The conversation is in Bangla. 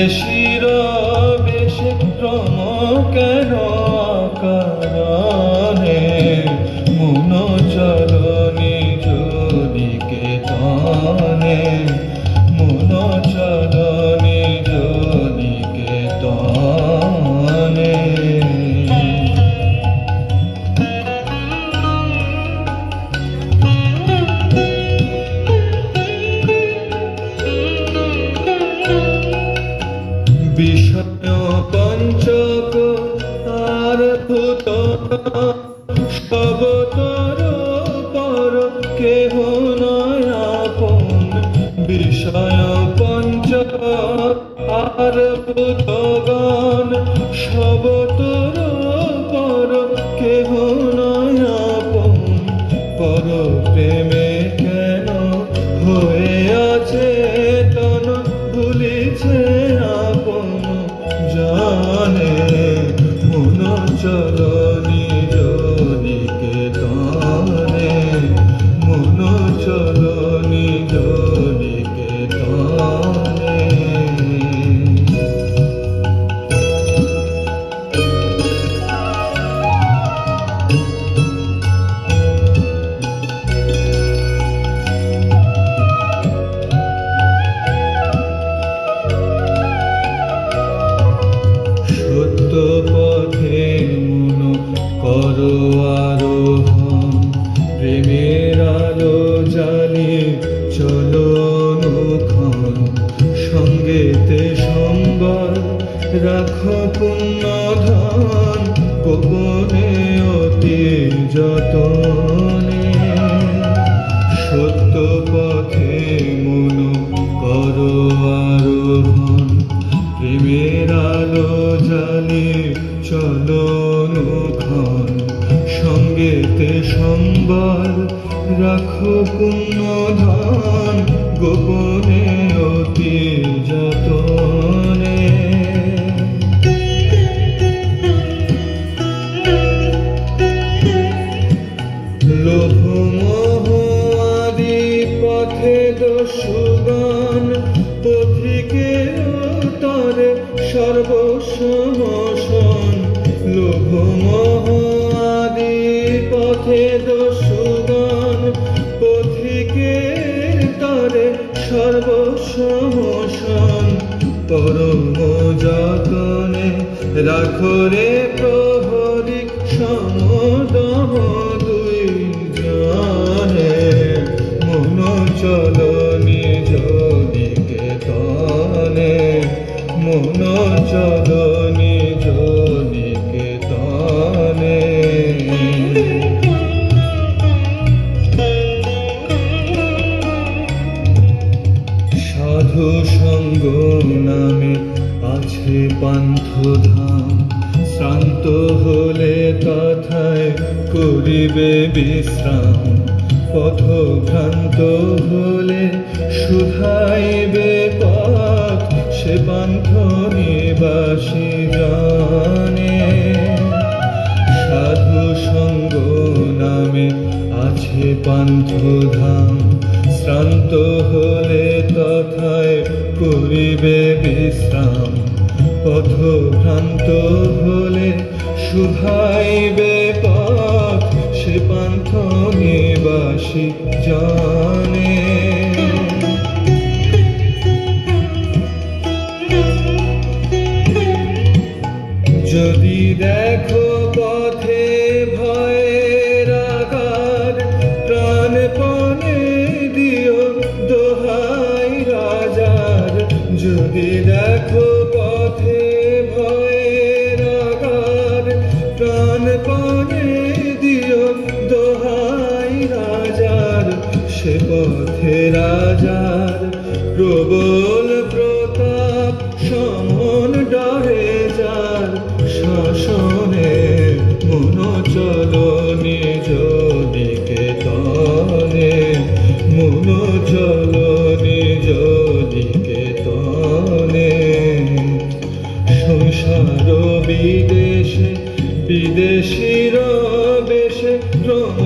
বিদেশীর বেশে ক্রম কেন আকারণে মন চলনি জলিকে তনে মন চলনি জলিকে তনে বিষয় পঞ্চক আর ভূত সবতর পর কেহ নয় আপন বিষয় পঞ্চক আর ভূতগণ সবতর পর কেহ নয় আপন পর প্রেমে কেন হয়ে আছে তন ভুলিছে জানে মন চলনি জলিকে তনে মন চলনি জলিকে তনে পথে মন করো আরোহণ প্রেমের আলো জ্বালিয়ে চলো অনুক্ষণ সঙ্গেতে সম্বল রাখো পুণ্য ধন গোপনে অতি যতনে সত্য পথে মন করো আরোহণ প্রেমের আলো জ্বালিয়ে চলো অনুক্ষণ সঙ্গেতে সম্বল রাখো পুণ্য ধন গোপনে অতি যতনে লোভ মোহ আদি পথে দস্যুগণ পথিকের তরে সর্বসমশন লোভ মোহ আদি পথে দস্যুগণ পথিকের তরে সর্বসমশন পরম যতনে রাখো রে প্রহরী সমদম দুই জনে মন চলনি জলিকে তনে মন চলনি জলিকে তনে সাধু সঙ্গ নামে আছে পান্থধাম শ্রান্ত হলে তথায় করিবে বিশ্রাম পথভ্রান্ত হলে শুধাইবে পথ সে পান্থ নিবাসী জানে সাধু সঙ্গ নামে আছে পান্থধাম শ্রান্ত হলে তথায় করিবে বিশ্রাম পথভ্রান্ত হলে শুধাইবে পথ সে পান্থ নিবাসী জানে যদি দেখো পথে ভয়ের আকার প্রাণপণে দিও দোহাই রাজার যদি দেখো পথে ভয়ের আকার প্রাণপণে দিও দোহাই রাজার সে পথে রাজার প্রবল প্রতাপ সমন ডরে যার শাসনে মন চলনি জলিকে তনে মন চলনি জলিকে তনে সংসার বিদেশে বিদেশীর বেশে ভ্রম